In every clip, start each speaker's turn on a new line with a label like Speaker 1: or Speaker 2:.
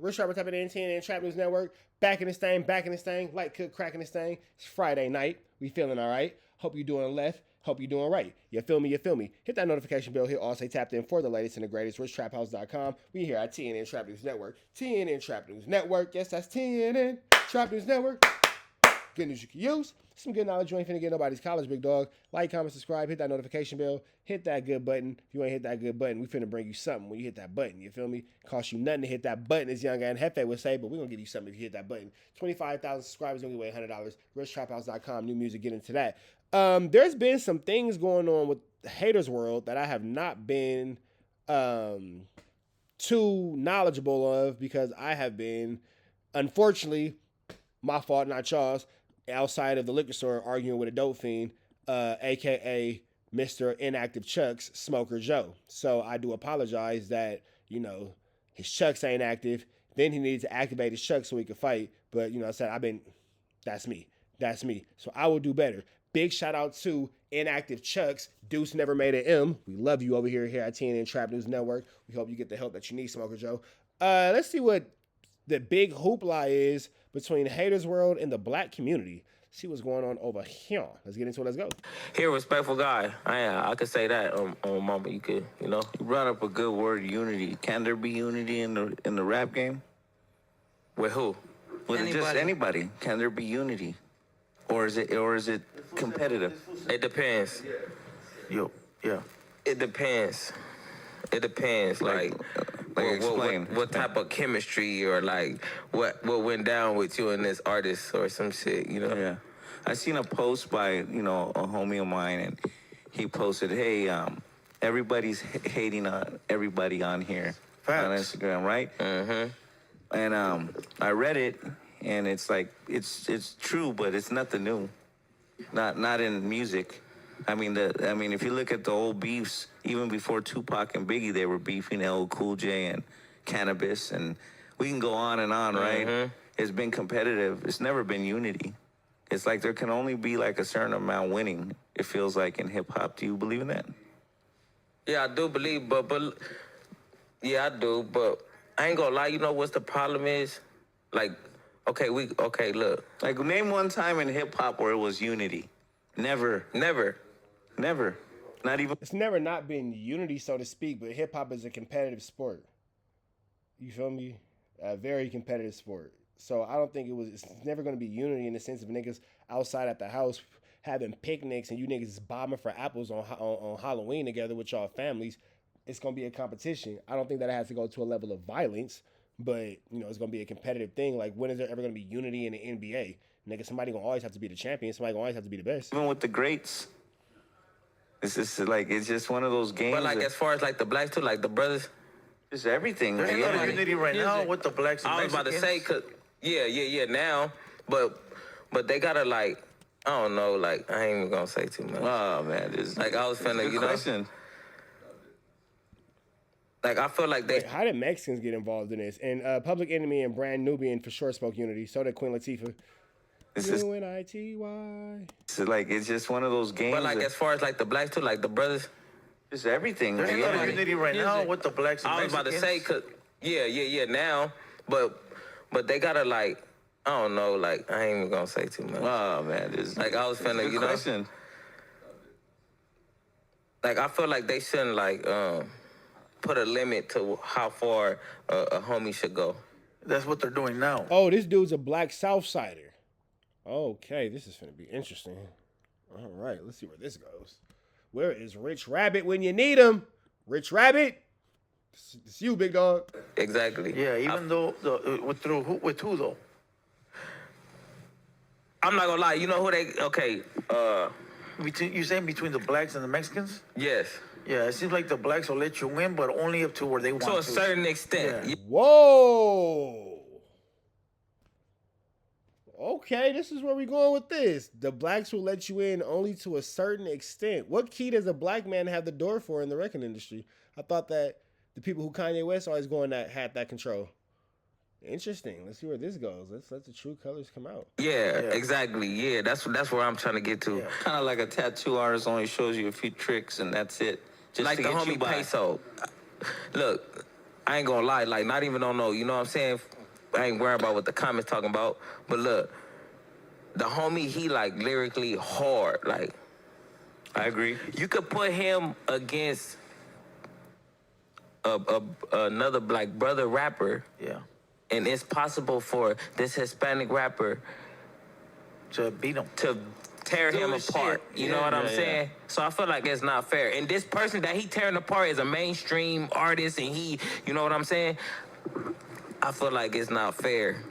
Speaker 1: Rich Rapper type of TNN Trap News Network. Back in this thing. Light cook, cracking this thing. It's Friday night. We feeling all right. Hope you doing left. Hope you doing right. You feel me? Hit that notification bell. Hit all say tapped in for the latest and the greatest. RichTrapHouse.com. We here at TNN Trap News Network. TNN Trap News Network. Yes, that's TNN Trap News Network. Good news you can use. Some good knowledge. You ain't finna get nobody's college, big dog. Like, comment, subscribe, hit that notification bell, hit that good button. If you ain't hit that good button, we finna bring you something when you hit that button. You feel me? Cost you nothing to hit that button, as Young and Hefe would say, but we're gonna give you something if you hit that button. 25,000 subscribers, gonna give away $100. RichTrapHouse.com, new music, get into that. There's been some things going on with the haters world that I have not been too knowledgeable of because I have been, unfortunately, my fault, not y'all's, outside of the liquor store arguing with a dope fiend, a.k.a. Mr. Inactive Chucks, Smoker Joe. So I do apologize that, his Chucks ain't active. Then he needed to activate his Chucks so he could fight. But, I said, that's me. So I will do better. Big shout out to Inactive Chucks. Deuce never made an M. We love you over here at TNN Trap News Network. We hope you get the help that you need, Smoker Joe. Let's see what the big hoopla is between the haters world and the black community. See what's going on over here. Let's get into it. Let's go.
Speaker 2: He a respectful guy. I could say that on Mama. You could, You
Speaker 3: brought up a good word, unity. Can there be unity in the rap game?
Speaker 2: With who?
Speaker 3: With just anybody. Can there be unity? Or is it competitive?
Speaker 2: It depends.
Speaker 3: Yeah.
Speaker 2: It depends. Like
Speaker 3: explain.
Speaker 2: What type of chemistry or like what went down with you and this artist or some shit,
Speaker 3: Yeah. I seen a post by, a homie of mine, and he posted, hey, everybody's hating on everybody on here.
Speaker 4: Facts.
Speaker 3: On Instagram, right?
Speaker 2: Mm-hmm.
Speaker 3: And I read it, and it's like, it's true, but it's nothing new. Not in music. I mean, if you look at the old beefs, even before Tupac and Biggie, they were beefing LL Cool J and Cannabis, and we can go on and on, right?
Speaker 2: Mm-hmm.
Speaker 3: It's been competitive. It's never been unity. It's like there can only be like a certain amount winning, it feels like, in hip-hop. Do you believe in that?
Speaker 2: Yeah, I do believe, but yeah, I do, but I ain't gonna lie, what's the problem is? Like, okay, look.
Speaker 3: Like, name one time in hip-hop where it was unity. Never. Not even.
Speaker 1: It's never not been unity, so to speak, but hip-hop is a competitive sport. You feel me? A very competitive sport. So I don't think it's never going to be unity in the sense of niggas outside at the house having picnics and you niggas bombing for apples on Halloween together with y'all families. It's going to be a competition. I don't think that it has to go to a level of violence, but, it's going to be a competitive thing. Like, when is there ever going to be unity in the NBA? Nigga, somebody gonna always have to be the champion. Somebody gonna always have to be the best.
Speaker 3: Even with the greats, it's just one of those games.
Speaker 2: But like, as far as like the blacks too, like the brothers,
Speaker 3: it's everything.
Speaker 4: There's a lot of unity right now with the blacks and
Speaker 2: I was about to say, now, but they gotta like, I don't know, like I ain't even gonna say too much.
Speaker 3: Oh man,
Speaker 2: like I was finna,
Speaker 3: question.
Speaker 2: Like I feel like
Speaker 1: how did Mexicans get involved in this? And Public Enemy and Brand Nubian for sure spoke unity. So did Queen Latifah. UNITY.
Speaker 3: It's just one of those games.
Speaker 2: But like, as far as like the blacks too, like the brothers,
Speaker 3: it's everything.
Speaker 4: There's a lot of unity right now with the blacks and
Speaker 2: I was
Speaker 4: Mexicans.
Speaker 2: about to say, now, but they gotta like, I don't know, like I ain't even gonna say too much.
Speaker 3: Oh man,
Speaker 2: like I was finna,
Speaker 3: question.
Speaker 2: Like I feel like they shouldn't like put a limit to how far a homie should go.
Speaker 4: That's what they're doing now.
Speaker 1: Oh, this dude's a black Southsider. Okay, this is finna be interesting. All right, let's see where this goes. Where is Rich Rabbit when you need him? Rich Rabbit? It's you, big dog.
Speaker 2: Exactly.
Speaker 4: Yeah, even though, with who though?
Speaker 2: I'm not gonna lie, you know who they,
Speaker 4: You saying between the blacks and the Mexicans?
Speaker 2: Yes.
Speaker 4: Yeah, it seems like the blacks will let you win, but only up to where they want to.
Speaker 2: To a certain extent.
Speaker 4: Yeah.
Speaker 1: Whoa. Okay, this is where we're going with this. The blacks will let you in only to a certain extent. What key does a black man have the door for in the record industry? I thought that the people who Kanye West always going that had that control. Interesting. Let's see where this goes. Let's let the true colors come out.
Speaker 2: Yeah, exactly. Yeah, that's where I'm trying to get to.
Speaker 4: Yeah.
Speaker 3: Kind of like a tattoo artist only shows you a few tricks and that's it. Just
Speaker 2: like
Speaker 3: to
Speaker 2: the
Speaker 3: get you
Speaker 2: homie
Speaker 3: by.
Speaker 2: Peso. Look, I ain't gonna lie, like not even on no, you know what I'm saying? I ain't worried about what the comments talking about. But look, the homie, he like lyrically hard. Like,
Speaker 3: I agree.
Speaker 2: you could put him against another like brother rapper,
Speaker 4: Yeah.
Speaker 2: and it's possible for this Hispanic rapper
Speaker 4: To beat him.
Speaker 2: to tear
Speaker 4: Do
Speaker 2: him
Speaker 4: his
Speaker 2: apart.
Speaker 4: shit.
Speaker 2: You know
Speaker 4: Yeah,
Speaker 2: what I'm
Speaker 3: yeah,
Speaker 2: saying? So I feel like it's not fair. And this person that he tearing apart is a mainstream artist, and he, you know what I'm saying? I feel like it's not fair.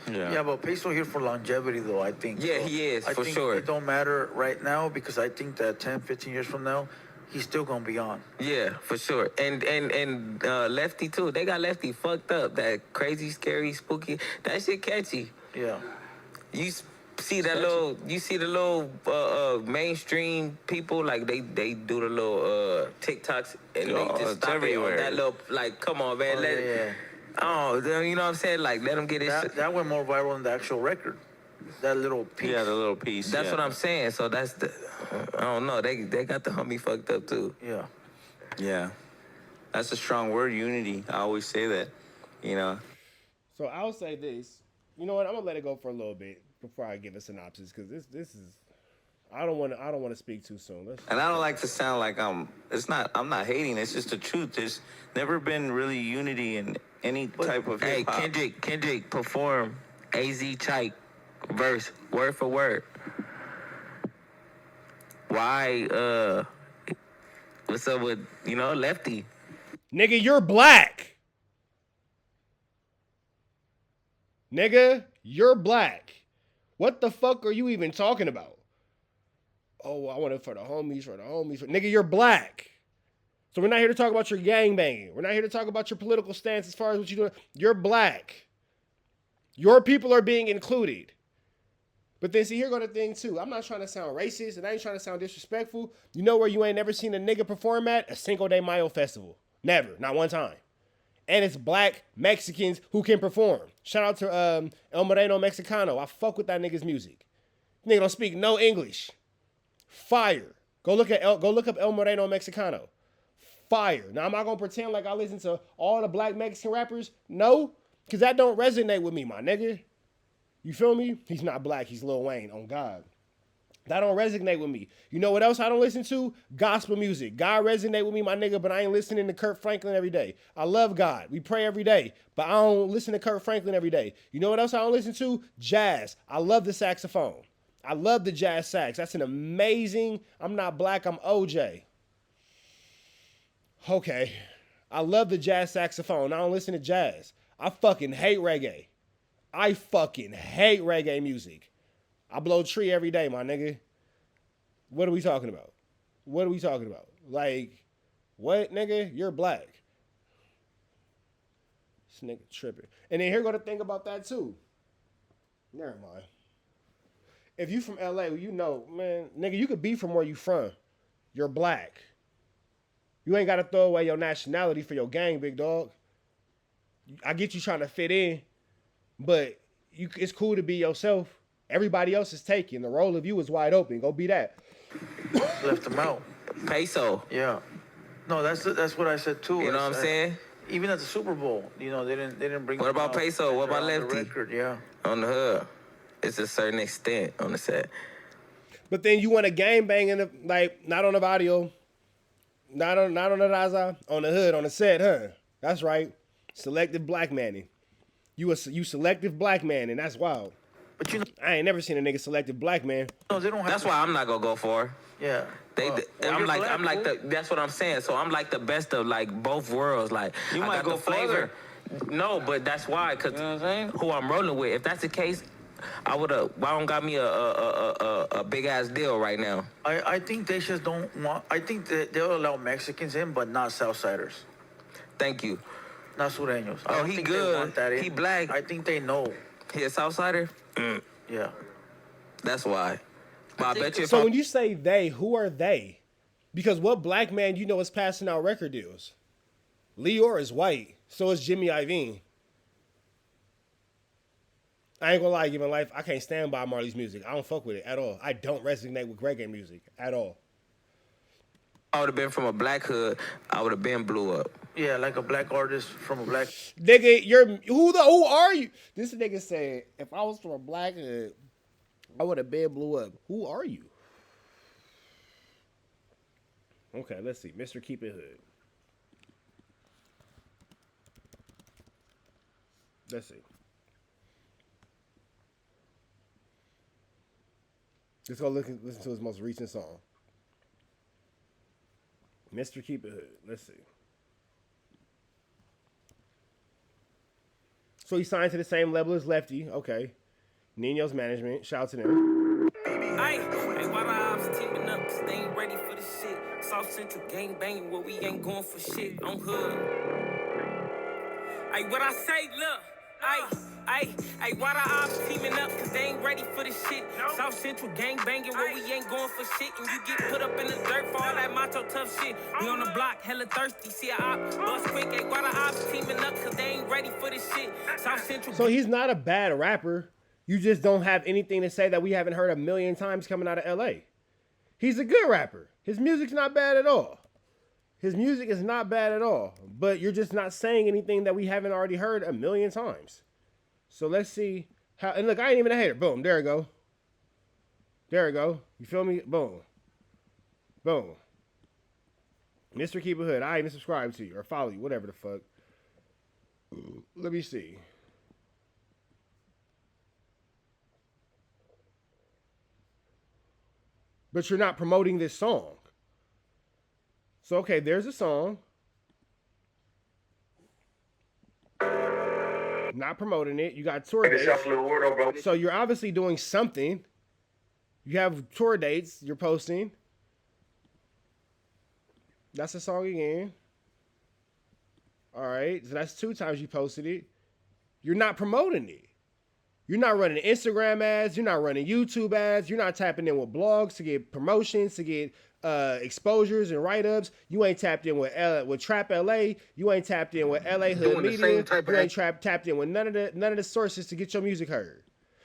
Speaker 4: Yeah, but Peso here for longevity, though, I think.
Speaker 2: Yeah, he is,
Speaker 4: I
Speaker 2: for
Speaker 4: think
Speaker 2: sure.
Speaker 4: it don't matter right now because I think that 10, 15 years from now, he's still going to be on.
Speaker 2: Yeah, for sure. And Lefty too. They got Lefty fucked up. That crazy, scary, spooky. That shit catchy.
Speaker 4: Yeah.
Speaker 2: You see that little? You see the little mainstream people like they do the little TikToks and
Speaker 3: Oh,
Speaker 2: they just
Speaker 3: it's
Speaker 2: stop
Speaker 3: everywhere.
Speaker 2: it on that little like. Come on, man.
Speaker 4: Oh,
Speaker 2: let
Speaker 4: yeah.
Speaker 2: Oh, you know what I'm saying? Like let them get it.
Speaker 4: That went more viral than the actual record. That little piece.
Speaker 3: Yeah, the little piece.
Speaker 2: That's
Speaker 3: yeah.
Speaker 2: what I'm saying. So that's the. I don't know. They got the homie fucked up too.
Speaker 4: Yeah.
Speaker 3: Yeah. That's a strong word, unity. I always say that, you know.
Speaker 1: So I'll say this. You know what? I'm gonna let it go for a little bit before I give a synopsis because this is. I don't want to speak too soon.
Speaker 3: And I don't like to sound like I'm not hating. It's just the truth. There's never been really unity in any type of
Speaker 2: Hey,
Speaker 3: hip hop.
Speaker 2: Kendrick, perform AZ Chike verse word for word. Why? What's up with Lefty?
Speaker 1: Nigga, you're black. Nigga, you're black. What the fuck are you even talking about? Oh, I want it for the homies, Nigga, you're black. So we're not here to talk about your gangbanging. We're not here to talk about your political stance as far as what you're doing. You're black. Your people are being included. But then see, here go the thing too. I'm not trying to sound racist and I ain't trying to sound disrespectful. You know where you ain't never seen a nigga perform at? A Cinco de Mayo festival. Never. Not one time. And it's black Mexicans who can perform. Shout out to El Moreno Mexicano. I fuck with that nigga's music. Nigga don't speak no English. Fire. Go look up El Moreno Mexicano. Fire. Now, am I going to pretend like I listen to all the black Mexican rappers? No, because that don't resonate with me, my nigga. You feel me? He's not black. He's Lil Wayne. On God. That don't resonate with me. You know what else I don't listen to? Gospel music. God resonate with me, my nigga, but I ain't listening to Kirk Franklin every day. I love God. We pray every day, but I don't listen to Kirk Franklin every day. You know what else I don't listen to? Jazz. I love the saxophone. I love the jazz sax. That's an amazing, I'm not black, I'm OJ. Okay. I love the jazz saxophone. I don't listen to jazz. I fucking hate reggae. I fucking hate reggae music. I blow tree every day, my nigga. What are we talking about? What are we talking about? Like, what, nigga? You're black. This nigga tripping. And then here go the thing about that, too. Never mind. If you from LA, you know, man, nigga, you could be from where you from. You're black. You ain't got to throw away your nationality for your gang, big dog. I get you trying to fit in, but it's cool to be yourself. Everybody else is taken. The role of you is wide open. Go be that.
Speaker 4: Left him out.
Speaker 2: Peso.
Speaker 4: Yeah. No, that's what I said too.
Speaker 2: You know what I'm saying?
Speaker 4: Even at the Super Bowl, they didn't bring.
Speaker 2: What about Peso? What about
Speaker 4: on the
Speaker 2: Lefty?
Speaker 4: record, yeah.
Speaker 2: On the hood. It's a certain extent on the set.
Speaker 1: But then you want a gangbang in the, like, not on the audio, not on the Raza, on the hood, on the set, huh? That's right. Selective black manning. You selective black man, and that's wild.
Speaker 4: But you know,
Speaker 1: I ain't never seen a nigga selective black man.
Speaker 4: no, they don't have.
Speaker 2: That's why I'm not gonna go for.
Speaker 4: Yeah.
Speaker 2: I'm like that's what I'm saying. So I'm like the best of like both worlds. Like
Speaker 3: You
Speaker 2: I
Speaker 3: might
Speaker 2: got
Speaker 3: go
Speaker 2: the flavor.
Speaker 3: further.
Speaker 2: No, but that's why, cause
Speaker 3: You know what I'm saying?
Speaker 2: who I'm rolling with. If that's the case, I don't got me a big ass deal right now.
Speaker 4: I think they just don't want. I think that they'll allow Mexicans in, but not Southsiders,
Speaker 2: Thank you.
Speaker 4: not Sureños. I
Speaker 2: Oh,
Speaker 4: don't
Speaker 2: he
Speaker 4: think
Speaker 2: good.
Speaker 4: They want that in.
Speaker 2: He black.
Speaker 4: I think they know.
Speaker 2: He a Southsider.
Speaker 4: Yeah.
Speaker 2: That's why. But I bet you if
Speaker 1: So
Speaker 2: I'm,
Speaker 1: when you say they, who are they? Because what black man you know is passing out record deals? Leor is white. So is Jimmy Iovine. I ain't gonna lie, given life, I can't stand Bob Marley's music. I don't fuck with it at all. I don't resonate with reggae music at all.
Speaker 2: I would have been from a black hood, I would have been blew up.
Speaker 4: Yeah, like a black artist from a black.
Speaker 1: Nigga, who are you? This nigga said, if I was from a black hood, I would have been blew up. Who are you? Okay, let's see. Mr. Keep It Hood. Let's see. Let's go listen to his most recent song. Mr. Keep It Hood. Let's see. So he signed to the same level as Lefty. Okay. Nino's management. Shout out to them.
Speaker 5: Hey, why the ops teaming up? Cause they ain't ready for this shit. South Central gang banging where we ain't going for shit. On hood. Hey, what I say, look. Hey, why the ops teaming up? Cause they ain't ready for this shit. South Central gang banging where we ain't going for shit. And you get put up in the dirt for all that macho tough shit. We on the block, hella thirsty. See a op, bust quick. Hey, why the ops teaming up? Cause they ain't ready for this shit. South Central.
Speaker 1: So he's not a bad rapper. You just don't have anything to say that we haven't heard a million times coming out of LA. He's a good rapper. His music's not bad at all. His music is not bad at all. But you're just not saying anything that we haven't already heard a million times. So let's see how. And look, I ain't even a hater. Boom. There we go. There we go. You feel me? Boom. Boom. Mr. Keep It Hood. I even subscribe to you or follow you, whatever the fuck. Let me see. But you're not promoting this song. So, okay, there's a song. Not promoting it. You got tour dates. So you're obviously doing something. You have tour dates you're posting. That's a song again. All right. So that's 2 times you posted it. You're not promoting it. You're not running Instagram ads. You're not running YouTube ads. You're not tapping in with blogs to get promotions, to get exposures and write-ups. You ain't tapped in with Trap LA. You ain't tapped in with LA Hood Media. You ain't tapped in with none of the sources to get your music heard.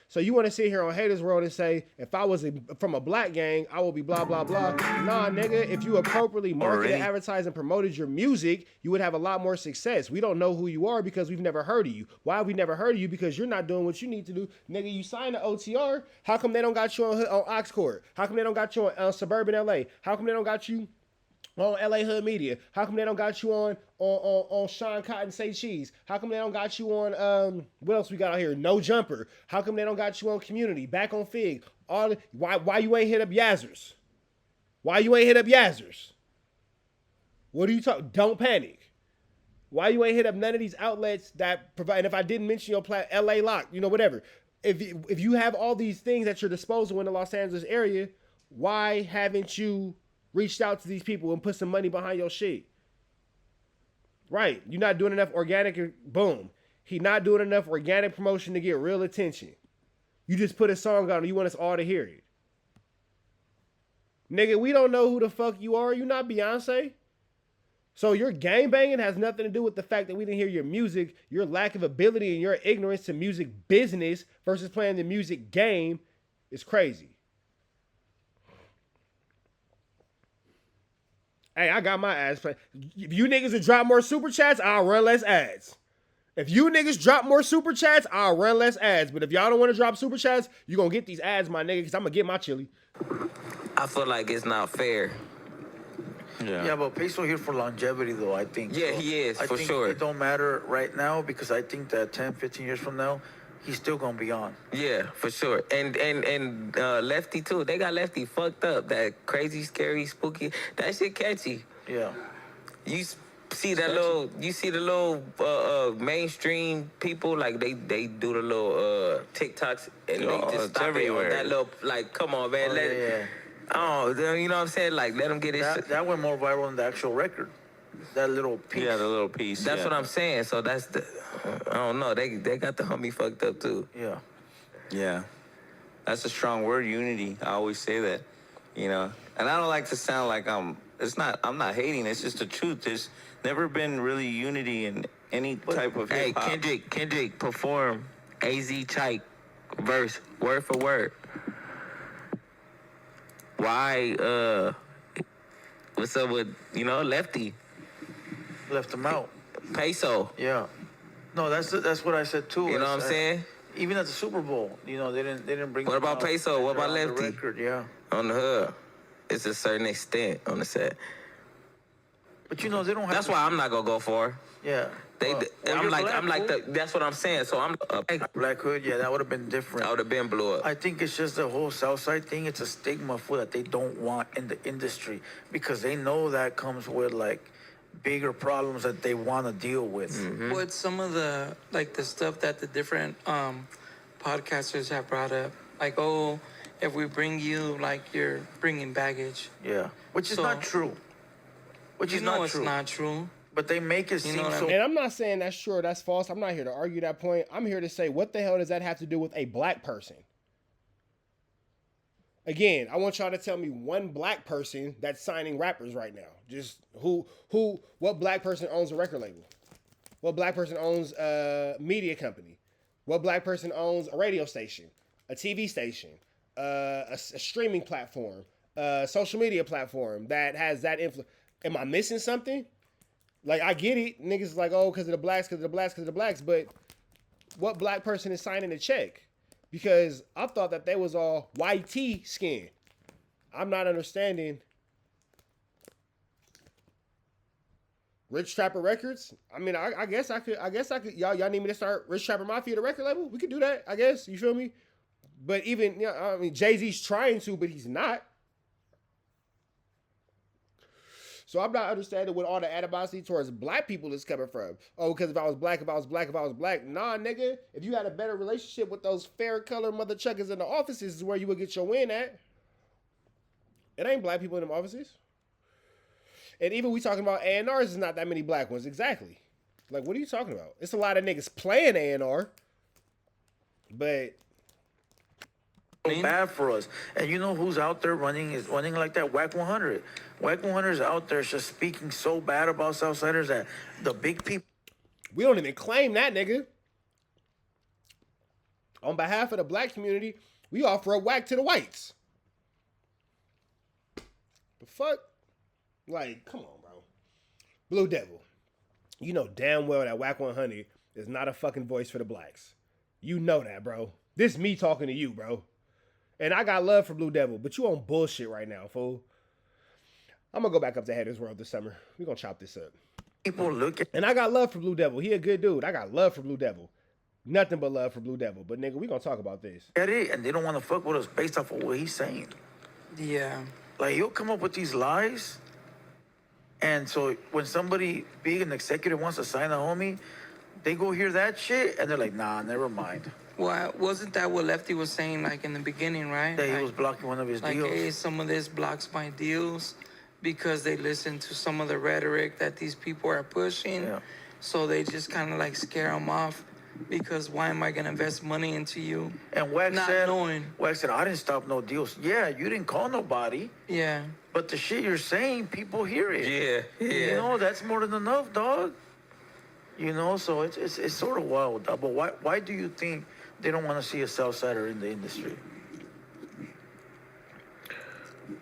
Speaker 1: So you want to sit here on Haters World and say, if I was from a black gang, I will be blah, blah, blah. Nah, nigga, if you appropriately marketed, advertised, and promoted your music, you would have a lot more success. We don't know who you are because we've never heard of you. Why have we never heard of you? Because you're not doing what you need to do. Nigga, you signed to OTR. How come they don't got you on Oxcord? How come they don't got you on Suburban LA? How come they don't got you on LA Hood Media? How come they don't got you on Sean Cotton Say Cheese? How come they don't got you on what else we got out here? No Jumper. How come they don't got you on Community? Back on Fig. Why you ain't hit up Yazzers? Why you ain't hit up Yazzers? What are you talking? Don't panic. Why you ain't hit up none of these outlets that provide? And if I didn't mention your LA Lock, whatever. If you have all these things at your disposal in the Los Angeles area, why haven't you reached out to these people and put some money behind your shit? Right. You're not doing enough organic. Boom. He not doing enough organic promotion to get real attention. You just put a song on and you want us all to hear it. Nigga, we don't know who the fuck you are. You not Beyonce. So your gang banging has nothing to do with the fact that we didn't hear your music. Your lack of ability and your ignorance to music business versus playing the music game is crazy. Hey, I got my ads played. If you niggas would drop more super chats, I'll run less ads. If you niggas drop more super chats, I'll run less ads. But if y'all don't want to drop super chats, you're going to get these ads, my nigga, because I'm going to get my chili.
Speaker 2: I feel like it's not fair.
Speaker 4: Yeah, but Peso here for longevity, though, I think.
Speaker 2: Yeah,
Speaker 4: so
Speaker 2: he is,
Speaker 4: I
Speaker 2: for
Speaker 4: think
Speaker 2: sure.
Speaker 4: It don't matter right now because I think that 10, 15 years from now, he's still going to be on.
Speaker 2: Yeah, for sure. And Lefty, too. They got Lefty fucked up. That crazy, scary, spooky. That shit catchy.
Speaker 4: Yeah.
Speaker 2: You see that little, the little mainstream people, like they do the little TikToks and they just stop everywhere. That little, like, come on, man. Oh, you know what I'm saying? Like, let them get it.
Speaker 4: That went more viral than the actual record. That little piece.
Speaker 3: Yeah, the little piece.
Speaker 2: That's what I'm saying. So that's the, I don't know. They got the homie fucked up too.
Speaker 4: Yeah.
Speaker 3: Yeah. That's a strong word, unity. I always say that, And I don't like to sound like I'm not hating. It's just the truth. There's never been really unity in any type of hip hop.
Speaker 2: Hey, Kendrick perform AZ Chike verse word for word. Why, what's up with, Lefty?
Speaker 4: left them out.
Speaker 2: Peso.
Speaker 4: Yeah. No, that's what I said too.
Speaker 2: You know what I'm saying?
Speaker 4: Even at the Super Bowl, they didn't bring.
Speaker 2: What about Peso? What about Lefty?
Speaker 4: Record, yeah.
Speaker 2: On the hood, it's a certain extent on the set.
Speaker 4: But they don't have.
Speaker 2: That's why I'm not gonna go for.
Speaker 4: Yeah.
Speaker 2: I'm like that's what I'm saying. So I'm
Speaker 4: Black Hood. Yeah, that would have been different.
Speaker 2: I would have been blew up.
Speaker 4: I think it's just the whole Southside thing. It's a stigma for that they don't want in the industry because they know that comes with like bigger problems that they want to deal with.
Speaker 2: Mm-hmm.
Speaker 6: What's some of the the stuff that the different podcasters have brought up? Like, oh, if we bring you, you're bringing baggage.
Speaker 4: Yeah, which is not true. Which is not true.
Speaker 6: It's not true.
Speaker 4: But they make it seem so.
Speaker 1: And I'm not saying that's true or that's false. I'm not here to argue that point. I'm here to say, what the hell does that have to do with a black person? Again, I want y'all to tell me one black person that's signing rappers right now. Just what black person owns a record label? What black person owns a media company? What black person owns a radio station, a TV station, a streaming platform, a social media platform that has that influence? Am I missing something? I get it. Niggas is like, oh, because of the blacks, but what black person is signing a check? Because I thought that they was all YT skin. I'm not understanding. Rich Trapper Records? I mean, I guess I could. Y'all need me to start Rich Trapper Mafia, the record label? We could do that, I guess. You feel me? But even, Jay-Z's trying to, but he's not. So I'm not understanding what all the animosity towards black people is coming from. Oh, because if I was black. Nah, nigga. If you had a better relationship with those fair color mother chuckers in the offices is where you would get your win at. It ain't black people in them offices. And even we talking about A&Rs, is not that many black ones. Exactly. What are you talking about? It's a lot of niggas playing A&R. But
Speaker 4: bad for us. And you know who's out there running like that? WACK 100. WACK 100 is out there just speaking so bad about Southsiders that the big people.
Speaker 1: We don't even claim that, nigga. On behalf of the black community, we offer a whack to the whites. The fuck? Come on, bro. Blue Devil. You know damn well that WACK 100 is not a fucking voice for the blacks. You know that, bro. This me talking to you, bro. And I got love for Blue Devil, but you on bullshit right now, fool. I'm going to go back up to Haters World this summer. We're going to chop this up.
Speaker 4: People look at...
Speaker 1: And I got love for Blue Devil. He a good dude. I got love for Blue Devil. Nothing but love for Blue Devil. But, nigga, we going to talk about this.
Speaker 4: Get it? And they don't want to fuck with us based off of what he's saying.
Speaker 6: Yeah.
Speaker 4: He'll come up with these lies. And so when somebody big and executive wants to sign a homie, they go hear that shit, and they're like, nah, never mind.
Speaker 6: Well, wasn't that what Lefty was saying, in the beginning, right?
Speaker 4: That he was blocking one of his deals.
Speaker 6: Hey, some of this blocks my deals because they listen to some of the rhetoric that these people are pushing.
Speaker 4: Yeah.
Speaker 6: So they just kind of scare them off because why am I going to invest money into you?
Speaker 4: And WACK said, I didn't stop no deals. Yeah, you didn't call nobody.
Speaker 6: Yeah.
Speaker 4: But the shit you're saying, people hear it.
Speaker 2: Yeah.
Speaker 4: That's more than enough, dog. So it's sort of wild. But why do you think they don't want to see a Southsider in the industry?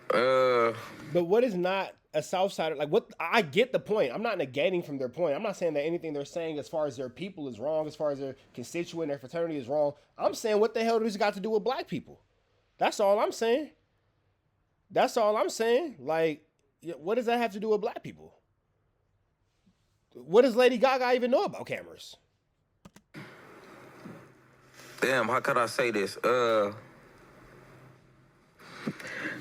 Speaker 1: But what is not a Southsider? What? I get the point. I'm not negating from their point. I'm not saying that anything they're saying as far as their people is wrong, as far as their constituent, their fraternity is wrong. I'm saying what the hell does it got to do with black people? That's all I'm saying. What does that have to do with black people? What does Lady Gaga even know about cameras?
Speaker 2: Damn, how could I say this?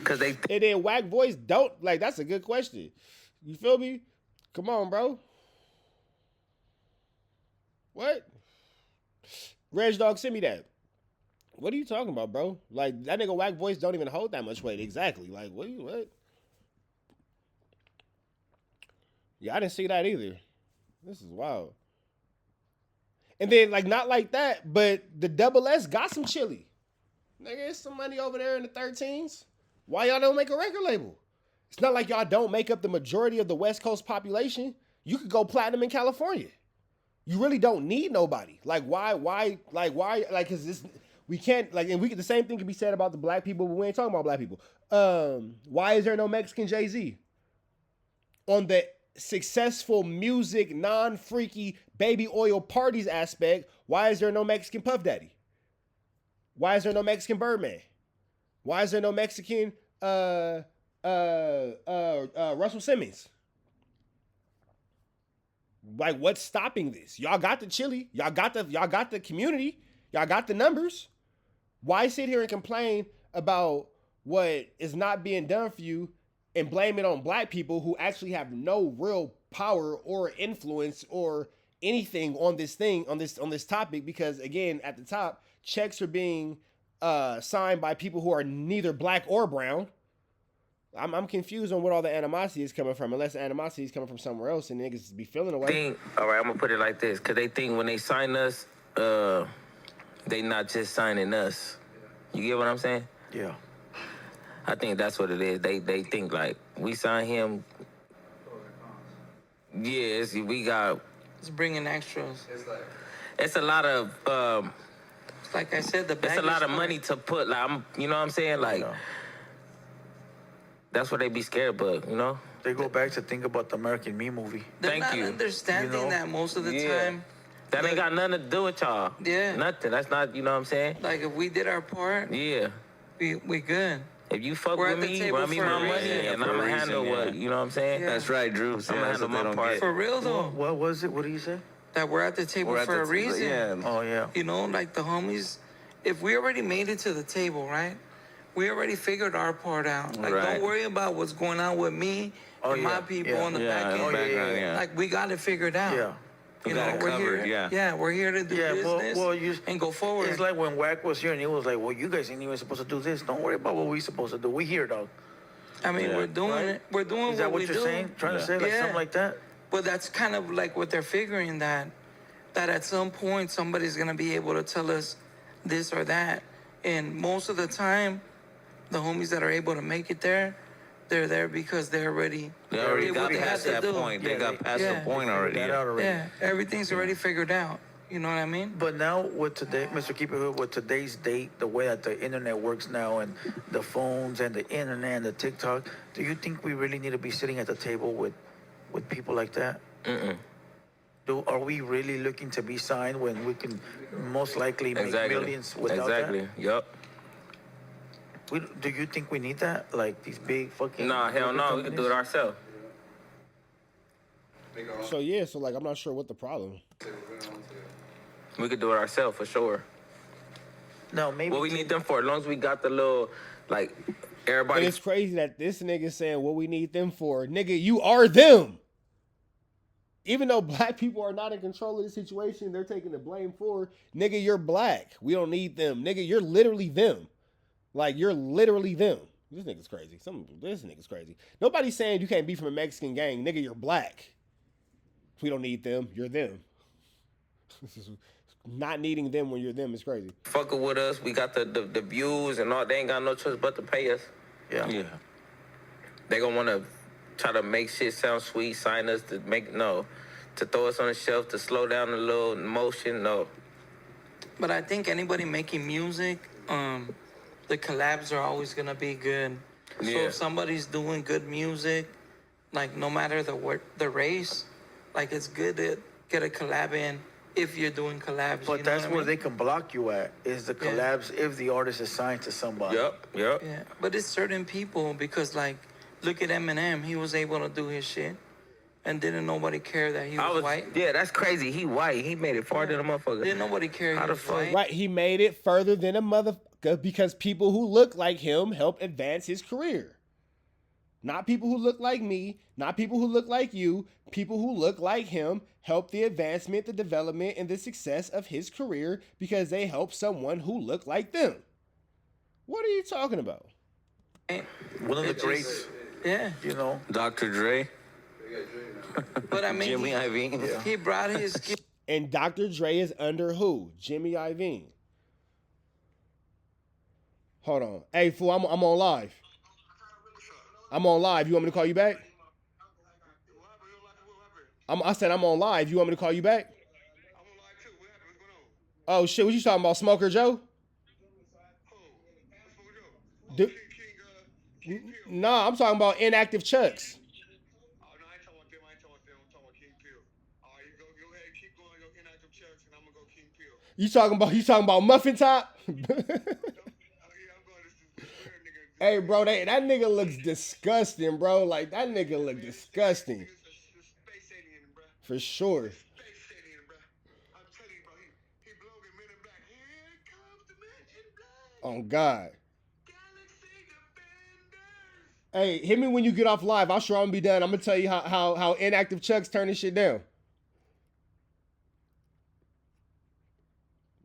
Speaker 2: Cause they
Speaker 1: and then WACK voice don't that's a good question. You feel me? Come on, bro. What? Reg Dog, send me that. What are you talking about, bro? That nigga WACK voice don't even hold that much weight. Exactly. What? Yeah, I didn't see that either. This is wild. And then, not like that, but the Double S got some chili. Nigga, there's some money over there in the 13s. Why y'all don't make a record label? It's not like y'all don't make up the majority of the West Coast population. You could go platinum in California. You really don't need nobody. Why? Cause this, we can't, and the same thing can be said about the black people, but we ain't talking about black people. Why is there no Mexican Jay-Z on the successful music, non-freaky baby oil parties aspect, why is there no Mexican Puff Daddy? Why is there no Mexican Birdman? Why is there no Mexican Russell Simmons? Like, what's stopping this? Y'all got the chili. Y'all got the community. Y'all got the numbers. Why sit here and complain about what is not being done for you and blame it on black people who actually have no real power or influence or anything on this thing, on this topic? Because again, at the top, checks are being signed by people who are neither black or brown. I'm confused on what all the animosity is coming from, unless the animosity is coming from somewhere else and niggas be feeling away.
Speaker 2: All right, I'm gonna put it like this, cause they think when they sign us, they not just signing us. You get what I'm saying?
Speaker 4: Yeah.
Speaker 2: I think that's what it is. They think like we sign him. Yeah, we got.
Speaker 6: It's bringing extras.
Speaker 2: It's a lot of.
Speaker 6: Like I said,
Speaker 2: it's a lot of money to put. Like you know what I'm saying? Like.
Speaker 4: Yeah.
Speaker 2: That's what they be scared, but you know.
Speaker 4: They go back to think about the American Me movie.
Speaker 6: They're
Speaker 2: Thank
Speaker 6: not
Speaker 2: you.
Speaker 6: understanding that most of the time.
Speaker 2: That ain't got nothing to do with y'all.
Speaker 6: Yeah.
Speaker 2: Nothing. That's not, you know what I'm saying?
Speaker 6: Like, if we did our part,
Speaker 2: yeah,
Speaker 6: we good.
Speaker 2: If you fuck with me, run me my money, and I'm gonna handle what, you know what I'm saying?
Speaker 6: Yeah.
Speaker 3: That's right, Drew.
Speaker 2: I'm gonna handle my part.
Speaker 6: For real, though.
Speaker 4: What was it? What did you say?
Speaker 6: That we're at the table for a reason.
Speaker 3: Yeah.
Speaker 4: Oh, yeah.
Speaker 6: You know, like the homies, if we already made it to the table, right? We already figured our part out. Like, don't worry about what's going on with me and my people on the back end. Like, we got it figured out.
Speaker 4: Yeah.
Speaker 6: You know, we're
Speaker 3: covered,
Speaker 6: here. Yeah, we're here to do business and go forward.
Speaker 4: It's like when WACK was here and he was like, well, you guys ain't even supposed to do this. Don't worry about what we supposed to do. We here, dog.
Speaker 6: I mean, we're doing it. We're doing
Speaker 4: Is that what
Speaker 6: we
Speaker 4: you're
Speaker 6: do.
Speaker 4: saying? Trying to say like something like that?
Speaker 6: But that's kind of like what they're figuring, that at some point somebody's going to be able to tell us this or that. And most of the time, the homies that are able to make it there, they're there because they already
Speaker 3: got past that point. They got past the point already.
Speaker 6: Yeah, everything's already figured out. You know what I mean?
Speaker 4: But now with today, Mr. Keep It Hood, with today's date, the way that the internet works now and the phones and the internet and the TikTok, do you think we really need to be sitting at the table with people like that? Are we really looking to be signed when we can most likely make millions without that?
Speaker 2: Yup.
Speaker 4: Do you think we need that? Like these big fucking...
Speaker 2: Nah, hell no. We can do it ourselves.
Speaker 1: So like I'm not sure what the problem.
Speaker 2: We could do it ourselves for sure.
Speaker 4: No, maybe...
Speaker 2: What we need them for, as long as we got the little, like, everybody...
Speaker 1: And it's crazy that this nigga saying what we need them for. Nigga, you are them. Even though black people are not in control of the situation, they're taking the blame for, nigga, you're black. We don't need them. Nigga, you're literally them. Like, you're literally them. This nigga's crazy. This nigga's crazy. Nobody's saying you can't be from a Mexican gang. Nigga, you're black. We don't need them. You're them. Not needing them when you're them is crazy.
Speaker 2: Fucking with us. We got the views and all. They ain't got no choice but to pay us.
Speaker 4: Yeah.
Speaker 2: They gonna want to try to make shit sound sweet, sign us to throw us on the shelf, to slow down a little motion, no.
Speaker 6: But I think anybody making music, the collabs are always gonna be good. So if somebody's doing good music, like no matter the race, like it's good to get a collab in if you're doing collabs.
Speaker 4: But that's where they can block you at, is the collabs if the artist is signed to somebody.
Speaker 2: Yep.
Speaker 6: Yeah, but it's certain people, because like, look at Eminem. He was able to do his shit, and didn't nobody care that he was white.
Speaker 2: Yeah, that's crazy. He white. He made it farther than a motherfucker.
Speaker 6: Didn't nobody care he was white.
Speaker 1: Right, he made it further than a motherfucker because people who look like him helped advance his career. Not people who look like me, not people who look like you, people who look like him helped the advancement, the development, and the success of his career because they helped someone who looked like them. What are you talking about?
Speaker 4: One of the greats, you know.
Speaker 3: Dr. Dre.
Speaker 6: But I mean,
Speaker 3: Jimmy Iovine.
Speaker 6: He brought his...
Speaker 1: And Dr. Dre is under who? Jimmy Iovine. Hold on. Hey, fool, I'm on live. I'm on live. You want me to call you back? I said I'm on live. You want me to call you back? Oh, shit. What you talking about? Smoker Joe? Nah, I'm talking about inactive Chucks. You talking about muffin top? Hey, bro, that nigga looks disgusting, bro. Like, that nigga look disgusting. For sure. Oh, God. Hey, hit me when you get off live. I'll sure I'm gonna be done. I'm gonna tell you how inactive Chuck's turning shit down.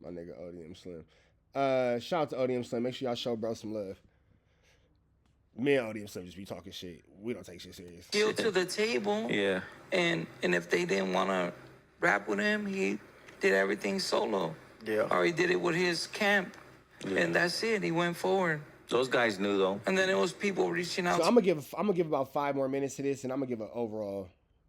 Speaker 1: My nigga ODM Slim. Shout out to ODM Slim. Make sure y'all show bro some love. Me and ODM Slim just be talking shit. We don't take shit serious.
Speaker 6: Skill to the table.
Speaker 3: Yeah.
Speaker 6: And if they didn't want to rap with him, he did everything solo.
Speaker 4: Yeah.
Speaker 6: Or he did it with his camp. Yeah. And that's it. He went forward.
Speaker 3: Those guys knew though.
Speaker 6: And then it was people reaching out.
Speaker 1: So I'm gonna give about 5 more minutes to this, and I'm gonna give an overall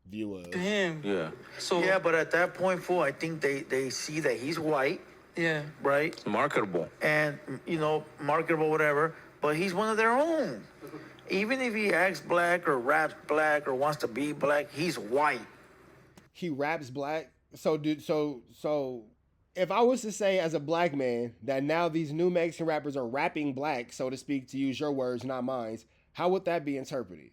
Speaker 1: view of
Speaker 6: him.
Speaker 3: Yeah.
Speaker 6: So
Speaker 4: yeah, but at that point, fool, I think they see that he's white.
Speaker 6: Yeah.
Speaker 4: Right.
Speaker 3: It's marketable.
Speaker 4: And marketable, whatever. But he's one of their own. Even if he acts black or raps black or wants to be black, he's white.
Speaker 1: He raps black. So if I was to say as a black man that now these new Mexican rappers are rapping black, so to speak, to use your words, not mine, how would that be interpreted?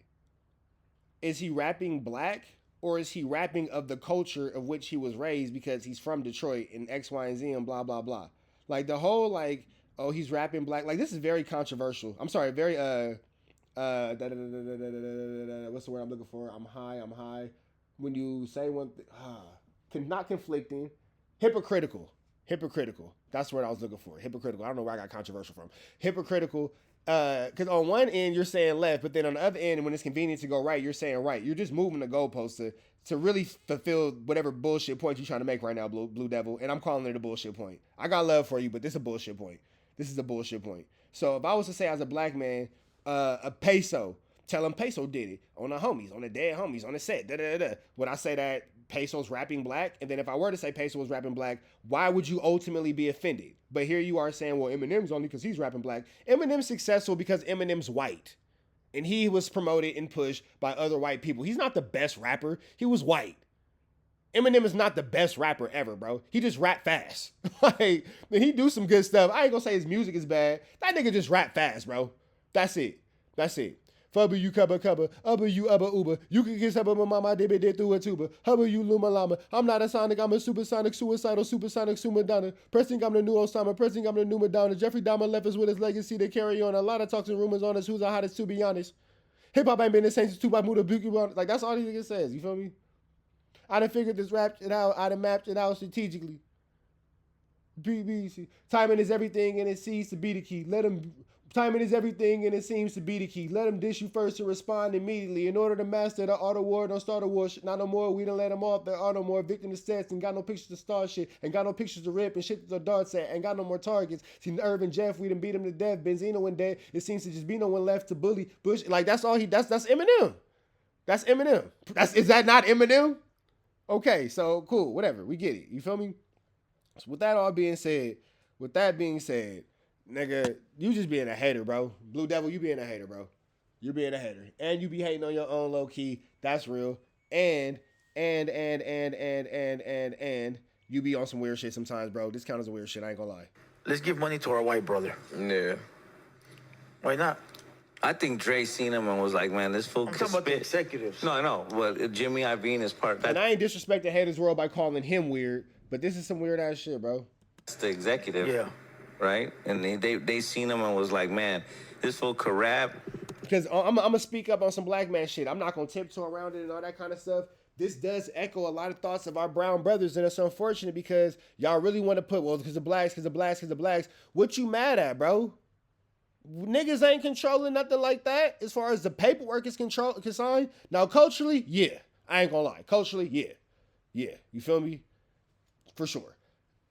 Speaker 1: Is he rapping black, or is he rapping of the culture of which he was raised because he's from Detroit and X, Y, and Z and blah, blah, blah? Like the whole oh, he's rapping black. Like this is very controversial. I'm sorry, very what's the word I'm looking for? I'm high. When you say one thing, not conflicting. Hypocritical. That's what I was looking for. Hypocritical. I don't know where I got controversial from. Hypocritical. Because on one end, you're saying left, but then on the other end, when it's convenient to go right, you're saying right. You're just moving the goalpost to really fulfill whatever bullshit point you're trying to make right now, Blue Devil. And I'm calling it a bullshit point. I got love for you, but this is a bullshit point. This is a bullshit point. So if I was to say as a black man, a peso, tell him Peso did it on the homies, on the dead homies, on the set. Would I say that Peso's rapping black? And then if I were to say Peso was rapping black, why would you ultimately be offended? But here you are saying, well, Eminem's only because he's rapping black. Eminem's successful because Eminem's white. And he was promoted and pushed by other white people. He's not the best rapper. He was white. Eminem is not the best rapper ever, bro. He just rap fast. Like, he do some good stuff. I ain't gonna say his music is bad. That nigga just rap fast, bro. That's it. Fubba you cubba, ubba you ubba uber. You can kiss ubba my mama, they did through a tuba. Hubba you luma llama. I'm not a sonic, I'm a supersonic, suicidal, supersonic, Sumadonna. Pressing I'm the new Osama, pressing I'm the new Madonna. Jeffrey Dahmer left us with his legacy to carry on. A lot of talks and rumors on us, who's the hottest, to be honest. Hip hop ain't been the same since Tupac moved to Buki. Like, that's all these niggas says, you feel me? I done figured this rap shit out, I done mapped it out strategically. BBC. Timing is everything and it seems to be the key. Timing is everything and it seems to be the key. Let them dish you first to respond immediately. In order to master the art of war, don't start a war. Not no more, we done let them off. There are no more victim to stats and got no pictures to star shit. And got no pictures to rip and shit to the darts at. And got no more targets. See Irvin Jeff, we done beat him to death. Benzino went dead. It seems to just be no one left to bully. Bush, like that's all that's Eminem. That's Eminem. Is that not Eminem? Okay, so cool, whatever. We get it. You feel me? So with that being said, nigga, you just being a hater, bro. Blue Devil, you being a hater, bro. You're being a hater. And you be hating on your own low key. That's real. And you be on some weird shit sometimes, bro. This count as a weird shit, I ain't gonna lie.
Speaker 4: Let's give money to our white brother.
Speaker 2: Yeah.
Speaker 4: Why not?
Speaker 3: I think Dre seen him and was like, man, this fool
Speaker 4: I'm
Speaker 3: could
Speaker 4: talking about the
Speaker 3: spit.
Speaker 4: executives.
Speaker 3: No, I know. But Jimmy Iovine is part.
Speaker 1: And I ain't disrespecting Haters World by calling him weird, but this is some weird ass shit, bro.
Speaker 3: That's the executive.
Speaker 4: Yeah.
Speaker 3: Right? And they seen him and was like, man, this fool could rap.
Speaker 1: Because I'm going to speak up on some black man shit. I'm not going to tiptoe around it and all that kind of stuff. This does echo a lot of thoughts of our brown brothers, and it's unfortunate because y'all really want to put, well, because the blacks. What you mad at, bro? Niggas ain't controlling nothing like that as far as the paperwork is concerned. Now, culturally, yeah. I ain't gonna lie. Culturally, yeah. Yeah. You feel me? For sure.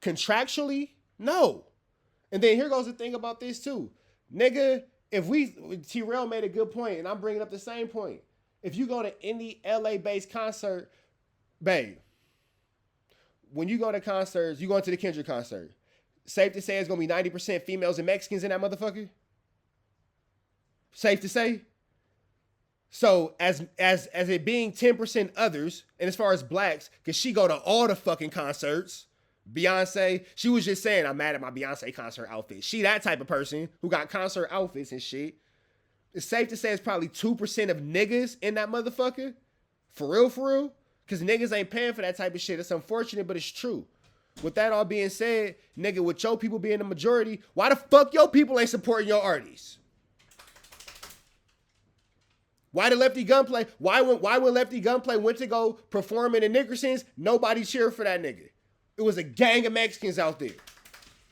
Speaker 1: Contractually, no. And then here goes the thing about this too. Nigga, T-Rail made a good point, and I'm bringing up the same point. If you go to any LA-based concert, babe, when you go to concerts, you going to the Kendrick concert, safe to say it's going to be 90% females and Mexicans in that motherfucker? Safe to say? So as it being 10% others, and as far as blacks, because she go to all the fucking concerts, Beyonce, she was just saying, I'm mad at my Beyonce concert outfit. She that type of person who got concert outfits and shit. It's safe to say it's probably 2% of niggas in that motherfucker. For real. Because niggas ain't paying for that type of shit. It's unfortunate, but it's true. With that all being said, nigga, with your people being the majority, why the fuck your people ain't supporting your artists? Why did Lefty Gunplay? Why when Lefty Gunplay went to go perform in the Nickersons, nobody cheered for that nigga? It was a gang of Mexicans out there.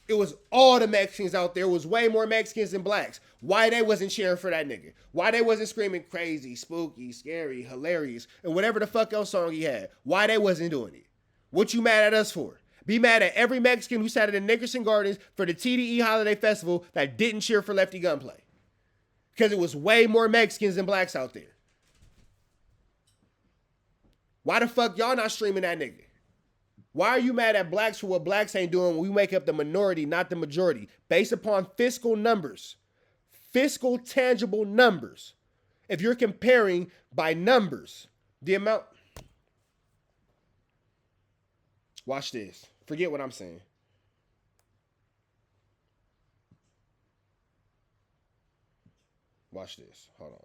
Speaker 1: It was all the Mexicans out there. It was way more Mexicans than blacks. Why they wasn't cheering for that nigga? Why they wasn't screaming crazy, spooky, scary, hilarious, and whatever the fuck else song he had? Why they wasn't doing it? What you mad at us for? Be mad at every Mexican who sat at the Nickerson Gardens for the TDE Holiday Festival that didn't cheer for Lefty Gunplay. Because it was way more Mexicans than blacks out there. Why the fuck y'all not streaming that nigga? Why are you mad at blacks for what blacks ain't doing when we make up the minority, not the majority? Based upon fiscal numbers. Fiscal tangible numbers. If you're comparing by numbers, the amount... Watch this. Forget what I'm saying. Watch this. Hold on.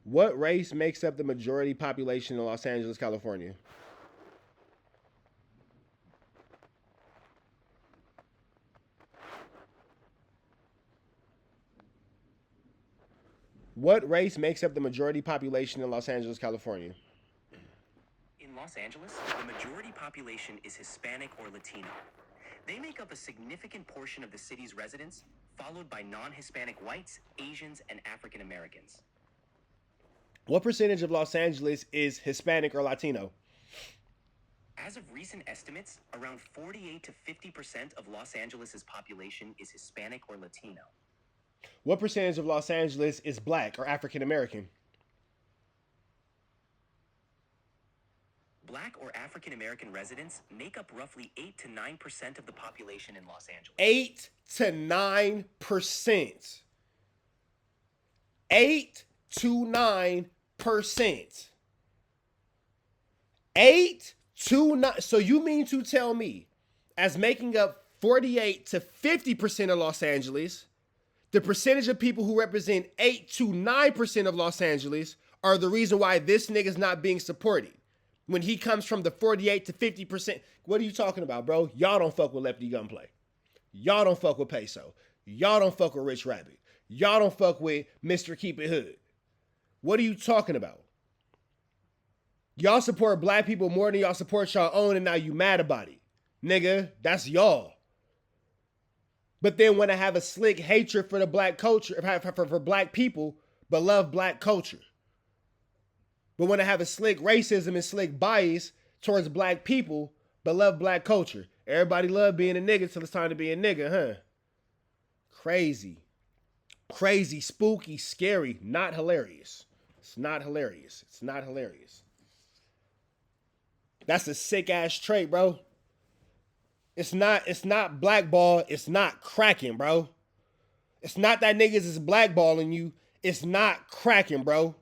Speaker 1: What race makes up the majority population in Los Angeles, California? What race makes up the majority population in Los Angeles, California?
Speaker 7: In Los Angeles, the majority population is Hispanic or Latino. They make up a significant portion of the city's residents, followed by non-Hispanic whites, Asians, and African Americans.
Speaker 1: What percentage of Los Angeles is Hispanic or Latino?
Speaker 7: As of recent estimates, around 48 to 50% of Los Angeles' population is Hispanic or Latino.
Speaker 1: What percentage of Los Angeles is black or African American?
Speaker 7: Black or African American residents make up roughly 8 to 9% of the population in Los Angeles.
Speaker 1: 8 to 9%. 8 to 9%. 8 to 9. So you mean to tell me, as making up 48 to 50% of Los Angeles, the percentage of people who represent 8 to 9% of Los Angeles are the reason why this nigga's not being supported? When he comes from the 48 to 50%, what are you talking about, bro? Y'all don't fuck with Lefty Gunplay. Y'all don't fuck with Peso. Y'all don't fuck with Rich Rabbit. Y'all don't fuck with Mr. Keep It Hood. What are you talking about? Y'all support black people more than y'all support y'all own, and now you mad about it. Nigga, that's y'all. But then when I have a slick hatred for the black culture, for black people, but love black culture. But when I have a slick racism and slick bias towards black people, but love black culture. Everybody love being a nigga till it's time to be a nigga, huh? Crazy. Crazy, spooky, scary, not hilarious. It's not hilarious. It's not hilarious. That's a sick ass trait, bro. It's not blackball. It's not cracking, bro. It's not that niggas is blackballing you. It's not cracking, bro.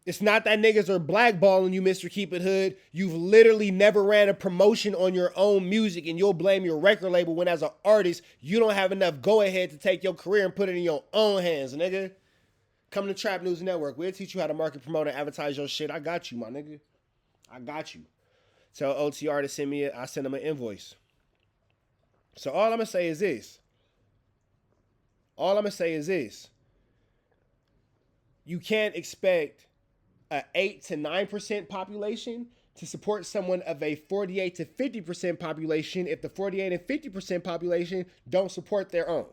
Speaker 1: It's not that niggas are blackballing you, Mr. Keep It Hood. You've literally never ran a promotion on your own music, and you'll blame your record label when as an artist, you don't have enough go-ahead to take your career and put it in your own hands, nigga. Come to Trap News Network. We'll teach you how to market, promote, and advertise your shit. I got you, my nigga. I got you. Tell OTR to send me I send them an invoice. So all I'm going to say is this. You can't expect an 8 to 9% population to support someone of a 48 to 50% population if the 48 and 50% population don't support their own.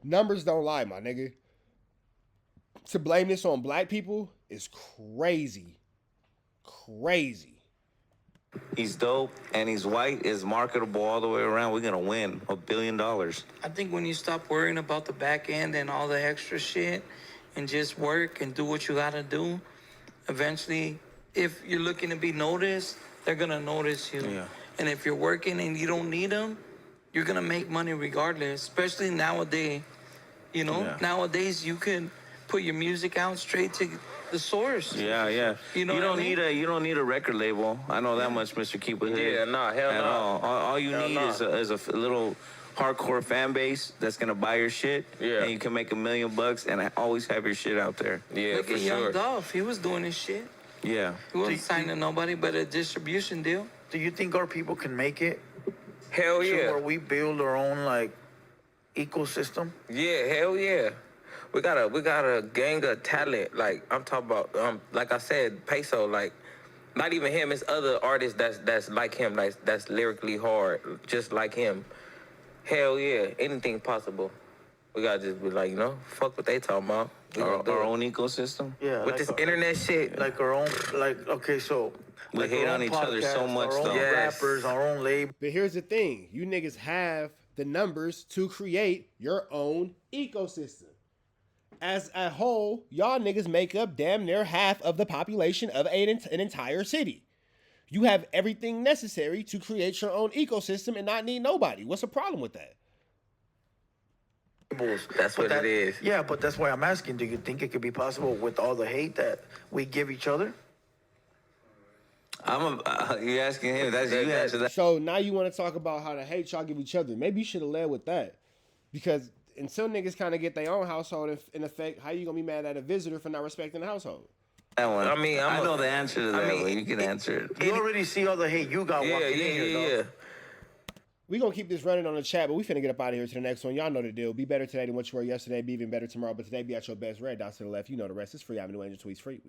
Speaker 1: Numbers don't lie, my nigga. To blame this on black people is crazy. Crazy.
Speaker 3: He's dope and he's white, is marketable all the way around. We're gonna win $1 billion.
Speaker 6: I think when you stop worrying about the back end and all the extra shit and just work and do what you gotta do, eventually, if you're looking to be noticed, they're gonna notice you.
Speaker 3: Yeah.
Speaker 6: And if you're working and you don't need them, you're gonna make money regardless. Especially nowadays, you know.
Speaker 3: Yeah.
Speaker 6: Nowadays, you can put your music out straight to the source.
Speaker 3: Yeah, yeah.
Speaker 6: You know
Speaker 3: you
Speaker 6: what
Speaker 3: don't
Speaker 6: I mean?
Speaker 3: need a record label. I know that much, Mr. Keep It Hood.
Speaker 2: Yeah, nah, hell
Speaker 3: At
Speaker 2: no.
Speaker 3: all you
Speaker 2: Hell
Speaker 3: need
Speaker 2: nah.
Speaker 3: is a little hardcore fan base that's gonna buy your shit.
Speaker 2: Yeah.
Speaker 3: And you can make $1 million and always have your shit out there.
Speaker 2: Yeah,
Speaker 6: Look
Speaker 2: for
Speaker 6: at Young
Speaker 2: sure.
Speaker 6: Dolph. He was doing his shit.
Speaker 3: Yeah.
Speaker 6: He wasn't signing nobody but a distribution deal.
Speaker 4: Do you think our people can make it?
Speaker 2: Hell
Speaker 4: To
Speaker 2: yeah.
Speaker 4: where we build our own like ecosystem?
Speaker 2: Yeah, hell yeah. We got a gang of talent. Like I'm talking about, like I said, Peso. Like, not even him. It's other artists that's like him. Like that's lyrically hard, just like him. Hell yeah, anything possible. We gotta just be like, fuck what they talking about. We gonna do
Speaker 3: Our
Speaker 2: it.
Speaker 3: own ecosystem.
Speaker 4: Yeah.
Speaker 2: With this internet shit.
Speaker 4: Like our own, okay, so.
Speaker 3: We
Speaker 4: like
Speaker 3: hate
Speaker 4: our
Speaker 3: on
Speaker 4: own
Speaker 3: each other so
Speaker 4: podcast,
Speaker 3: much,
Speaker 4: our own
Speaker 3: though.
Speaker 2: Yes.
Speaker 4: rappers, our own label.
Speaker 1: But here's the thing. You niggas have the numbers to create your own ecosystem. As a whole, y'all niggas make up damn near half of the population of an entire city. You have everything necessary to create your own ecosystem and not need nobody. What's the problem with that?
Speaker 2: That's
Speaker 4: But
Speaker 2: what it is.
Speaker 4: Yeah, but that's why I'm asking. Do you think it could be possible with all the hate that we give each other?
Speaker 3: You asking him? That's you answer that.
Speaker 1: So now you want to talk about how the hate y'all give each other. Maybe you should have led with that. Because until niggas kind of get their own household in effect, how you going to be mad at a visitor for not respecting the household?
Speaker 3: That one.
Speaker 2: I mean,
Speaker 3: I know the answer to that.
Speaker 2: I mean,
Speaker 3: one. You can answer it.
Speaker 4: You already see all the hate you got
Speaker 2: Yeah,
Speaker 4: walking in here,
Speaker 2: yeah.
Speaker 4: dog.
Speaker 1: We going to keep this running on the chat, but we finna get up out of here to the next one. Y'all know the deal. Be better today than what you were yesterday. Be even better tomorrow. But today, be at your best. Red dots to the left. You know the rest. It's free. Avenue Angel Tweets free.